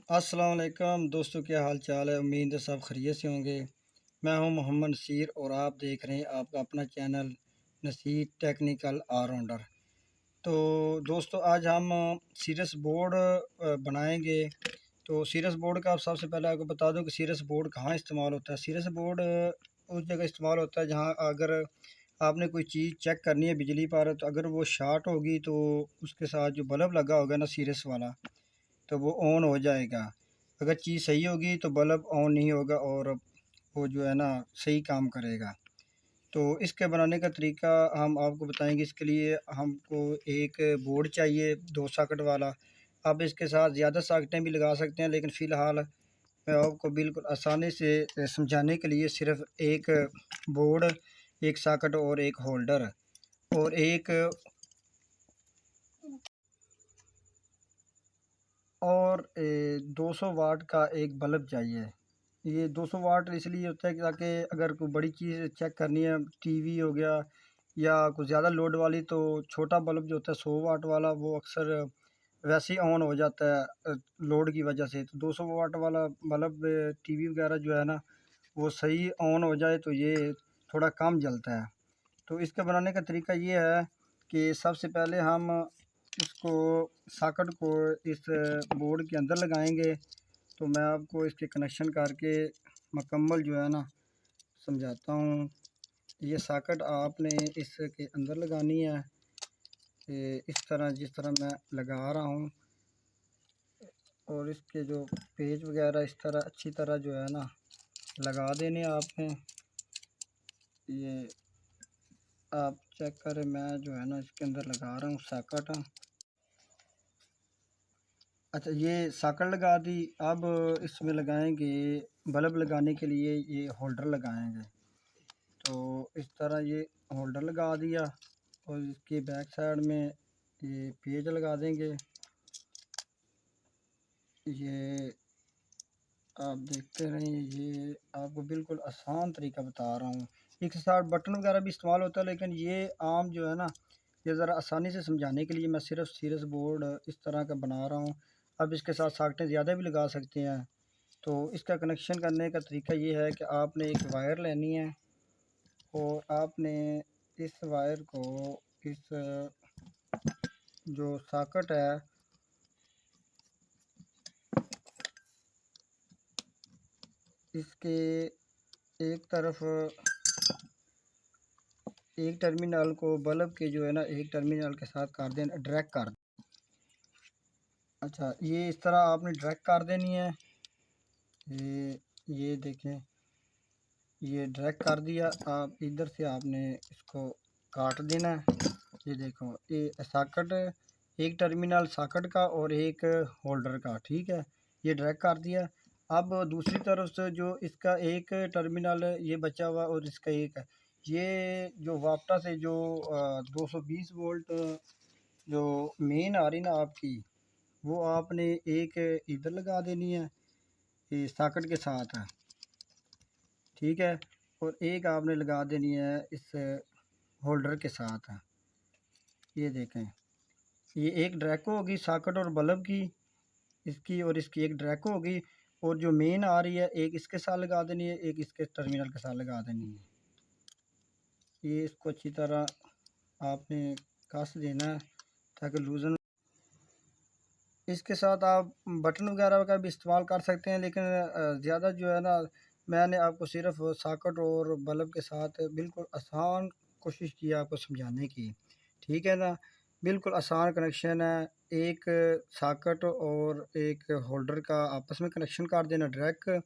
अस्सलाम वालेकुम दोस्तों, क्या हाल चाल है। उम्मीद है सब खैरियत से होंगे। मैं हूं मोहम्मद नसीर और आप देख रहे हैं आपका अपना चैनल नसीर टेक्निकल ऑलराउंडर। तो दोस्तों, आज हम सीरस बोर्ड बनाएंगे। तो सीरस बोर्ड का सबसे पहले आपको बता दूं कि सीरस बोर्ड कहाँ इस्तेमाल होता है। सीरस बोर्ड उस जगह इस्तेमाल होता है जहाँ अगर आपने कोई चीज़ चेक करनी है बिजली पर, तो अगर वो शार्ट होगी तो उसके साथ जो बल्ब लगा होगा ना सीरस वाला, तो वो ऑन हो जाएगा। अगर चीज़ सही होगी तो बल्ब ऑन नहीं होगा और वो जो है ना सही काम करेगा। तो इसके बनाने का तरीका हम आपको बताएंगे। इसके लिए हमको एक बोर्ड चाहिए 2 सॉकेट वाला। आप इसके साथ ज़्यादा सॉकेटें भी लगा सकते हैं, लेकिन फ़िलहाल मैं आपको बिल्कुल आसानी से समझाने के लिए सिर्फ एक बोर्ड, एक सॉकेट और एक होल्डर और एक 200 वाट का एक बल्ब चाहिए। ये 200 वाट इसलिए होता है कि ताकि अगर कोई बड़ी चीज़ चेक करनी है, टीवी हो गया या कुछ ज़्यादा लोड वाली, तो छोटा बल्ब जो होता है 100 वाट वाला वो अक्सर वैसे ही ऑन हो जाता है लोड की वजह से। तो 200 वाट वाला बल्ब टीवी वगैरह जो है ना वो सही ऑन हो जाए तो ये थोड़ा कम जलता है। तो इसका बनाने का तरीका ये है कि सबसे पहले हम इसको सॉकेट को इस बोर्ड के अंदर लगाएंगे। तो मैं आपको इसके कनेक्शन करके मुकम्मल जो है ना समझाता हूँ। ये सॉकेट आपने इसके अंदर लगानी है, इस तरह जिस तरह मैं लगा रहा हूँ। और इसके जो पेज वगैरह इस तरह अच्छी तरह जो है ना लगा देने आपने। ये आप चेक करें, मैं जो है ना इसके अंदर लगा रहा हूँ सॉकेट। अच्छा, ये सॉकेट लगा दी। अब इसमें लगाएंगे बल्ब लगाने के लिए ये होल्डर लगाएंगे। तो इस तरह ये होल्डर लगा दिया और इसके बैक साइड में ये पेज लगा देंगे। ये आप देखते रहें, ये आपको बिल्कुल आसान तरीका बता रहा हूँ। एक साथ बटन वगैरह भी इस्तेमाल होता है, लेकिन ये आम जो है ना ये ज़रा आसानी से समझाने के लिए मैं सिर्फ सीरस बोर्ड इस तरह का बना रहा हूँ। अब इसके साथ सॉकेटें ज़्यादा भी लगा सकते हैं। तो इसका कनेक्शन करने का तरीका ये है कि आपने एक वायर लेनी है और आपने इस वायर को इस जो सॉकेट है इसके एक तरफ एक टर्मिनल को बल्ब के जो है ना एक टर्मिनल के साथ कर देना, ड्रैग कर। अच्छा, ये इस तरह आपने ड्रैग कर देनी है। ये देखें, ये ड्रैग कर दिया। आप इधर से आपने इसको काट देना है। ये देखो, ये सॉकेट, एक टर्मिनल सॉकेट का और एक होल्डर का, ठीक है। ये ड्रैग कर दिया। अब दूसरी तरफ से जो इसका एक टर्मिनल ये बचा हुआ और इसका एक है, ये जो वापटा से जो 220 वोल्ट जो मेन आ रही ना आपकी, वो आपने एक इधर लगा देनी है ये सॉकेट के साथ है, ठीक है। और एक आपने लगा देनी है इस होल्डर के साथ है। ये देखें, ये एक ड्रैको होगी सॉकेट और बल्ब की, इसकी और इसकी एक ड्रैको होगी। और जो मेन आ रही है एक इसके साथ लगा देनी है, एक इसके टर्मिनल के साथ लगा देनी है। ये इसको अच्छी तरह आपने कस देना है ताकि लूजन। इसके साथ आप बटन वगैरह का भी इस्तेमाल कर सकते हैं, लेकिन ज़्यादा जो है ना मैंने आपको सिर्फ सॉकेट और बल्ब के साथ बिल्कुल आसान कोशिश की आपको समझाने की, ठीक है ना। बिल्कुल आसान कनेक्शन है। एक सॉकेट और एक होल्डर का आपस में कनेक्शन कर देना डायरेक्ट,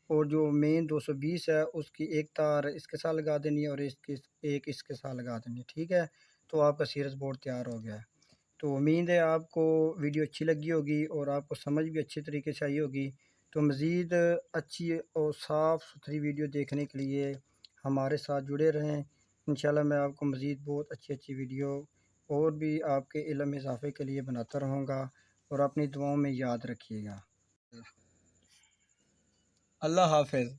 और जो मेन 220 है उसकी एक तार इसके साथ लगा देनी है और इसकी एक इसके साथ लगा देनी है, ठीक है। तो आपका सीरीज बोर्ड तैयार हो गया है। तो उम्मीद है आपको वीडियो अच्छी लगी होगी और आपको समझ भी अच्छी तरीके से आई होगी। तो मज़ीद अच्छी और साफ़ सुथरी वीडियो देखने के लिए हमारे साथ जुड़े रहें। इंशाल्लाह मैं आपको मज़ीद बहुत अच्छी अच्छी वीडियो और भी आपके इल्म इजाफ़े के लिए बनाता रहूँगा। और अपनी दुआओं में याद रखिएगा। अल्लाह हाफ़िज़।